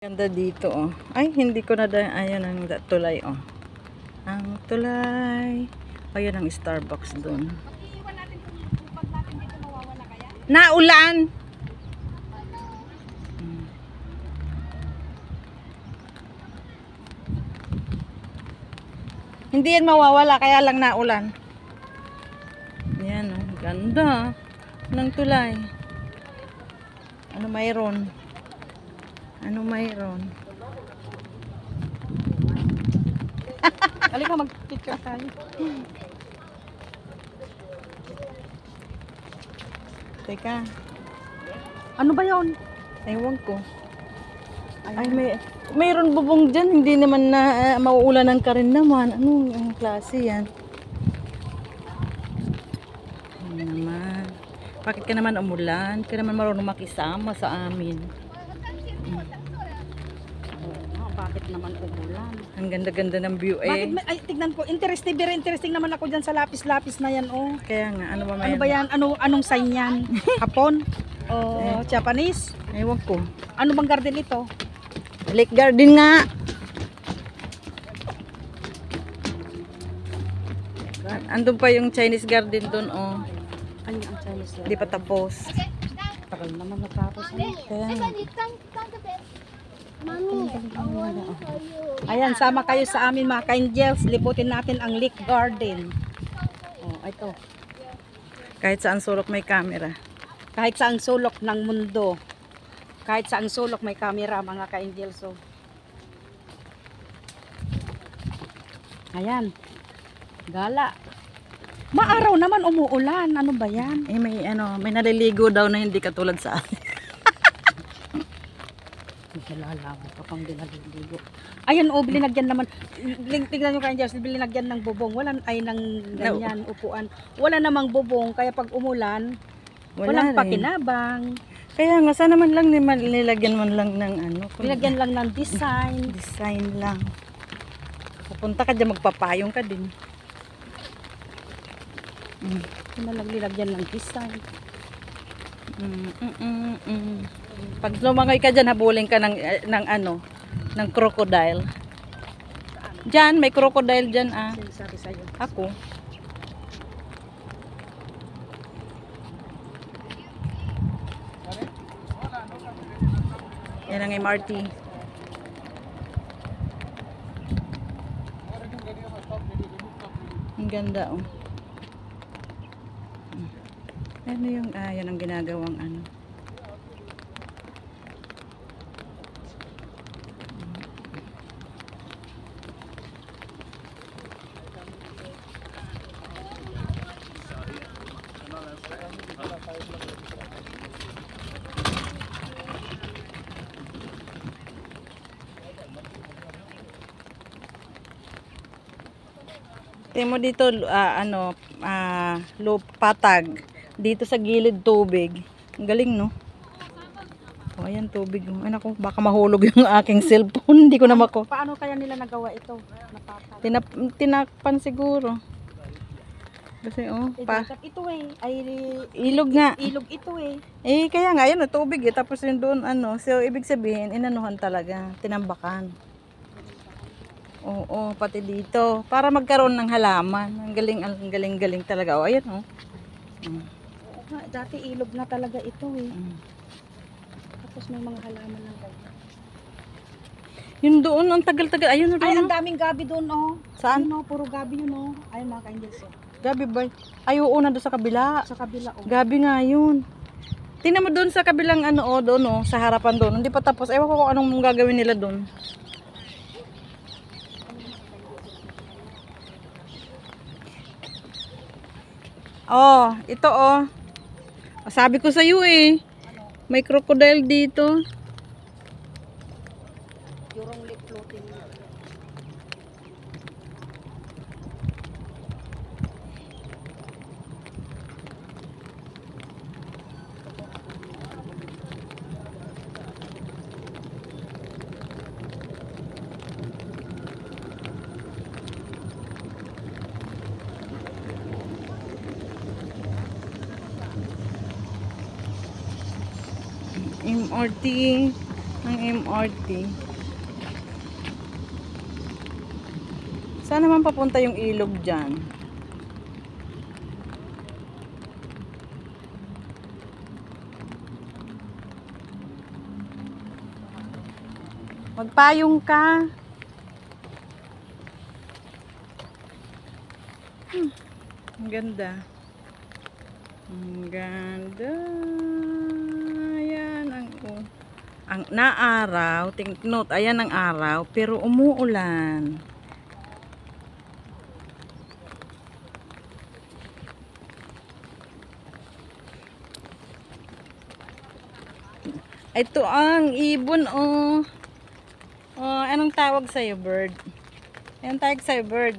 Ganda dito oh. Ay, hindi ko na ayun ang tulay oh. Ang tulay. Ayun ang Starbucks doon. Iiwan natin kung pag natin dito mawawala kaya? Naulan. Hindi yan mawawala kaya lang naulan. Yan oh, ganda ng tulay. Ano mayroon? Ano mayroon? Halika mag-picture tayo. Teka, Ano ba 'yon? ewan ko. Ay, mayroon bubong dyan. Hindi naman na mauulan ng karin naman. Anong klase yan? Ano naman? Bakit ka naman umulan? Ka naman marunong makisama sa amin. Bakit naman umulan? Ang ganda-ganda ng view Bakit eh. ay tignan ko, very interesting naman ako diyan sa lapis-lapis na 'yan oh. Kaya nga, ano ba Ano mayroon? ba 'yan? Anong sign 'yan? Hapon? O Japanese? Ewan ko. Ano bang garden ito? Lake garden nga. Andun pa yung Chinese garden doon oh. Ano ang Chinese? Hindi pa tapos. Tagal naman natapos. Kaya nga. Ayan, sama kayo sa amin mga ka-angels. Libutin natin ang Lake Garden. Oh, ito. Kahit saan sulok may camera. Kahit saang sulok ng mundo. Kahit saang sulok may camera mga ka-angels. So. Ayan. Gala. Maaraw naman umuulan. Ano ba yan? Eh may naliligo daw na hindi katulad sa akin. Nalalago ka pang dinaligo. Ayan o, bilinagyan naman. Tignan nyo ka-angels, bilinagyan ng bubong. Wala ay ng ganyan, upuan. Wala namang bubong, kaya pag umulan, walang rin. pakinabang. Kaya nga, sana man lang nilagyan man lang ng ano. Binagyan lang ng design. Design lang. Pupunta ka dyan, magpapayong ka din. Ano lang nilagyan ng design. Pag lumangoy ka dyan, habulin ka ng ano, ng crocodile. Dyan, may crocodile dyan ah. Sinasabi sa'yo. Ako. Yan ang MRT. Ang ganda oh. Ano yung, yan ang ginagawang ano. Tingnan mo dito, patag. Dito sa gilid tubig. Ang galing, no? O, ayan tubig. Ay, naku, baka mahulog yung aking cellphone. Hindi ko na mako. Paano kaya nila nagawa ito? Napatag. Tinakpan siguro. Kasi, Dapat ito eh. Ay, ilog nga. ilog ito eh. Eh, kaya nga, yun, tubig eh. Tapos yun doon, So, ibig sabihin, inanuhan talaga. Tinambakan. Oo, pati dito. Para magkaroon ng halaman. Ang galing talaga. O, ayan, oh. Oo nga, dati ilog na talaga ito eh. Tapos may mga halaman ng ganyan. Yun doon, ang tagal-tagal. Ayun, Ay, doon. ang daming gabi doon oh. Saan? Ayun oh, puro gabi yun oh. Ayun mga ka-angels oh. Gabi ba? Ay, oo, na doon sa kabila. Sa kabila oh. Gabi nga yun. Tingnan mo doon sa kabilang doon sa harapan doon. Hindi pa tapos. Ewan ko kung anong gagawin nila doon. Oh, ito oh. Sabi ko sa iyo eh. May crocodile dito. Yung lake floating. MRT. Ang MRT. Saan naman papunta yung ilog dyan? Magpayong ka. Ang ganda. Ang ganda. Ayan ang naaraw. Note, ayan ang araw. Pero umuulan. Ito ang ibon, oh. Oh, anong tawag sa'yo, bird? Anong tawag sa'yo, bird?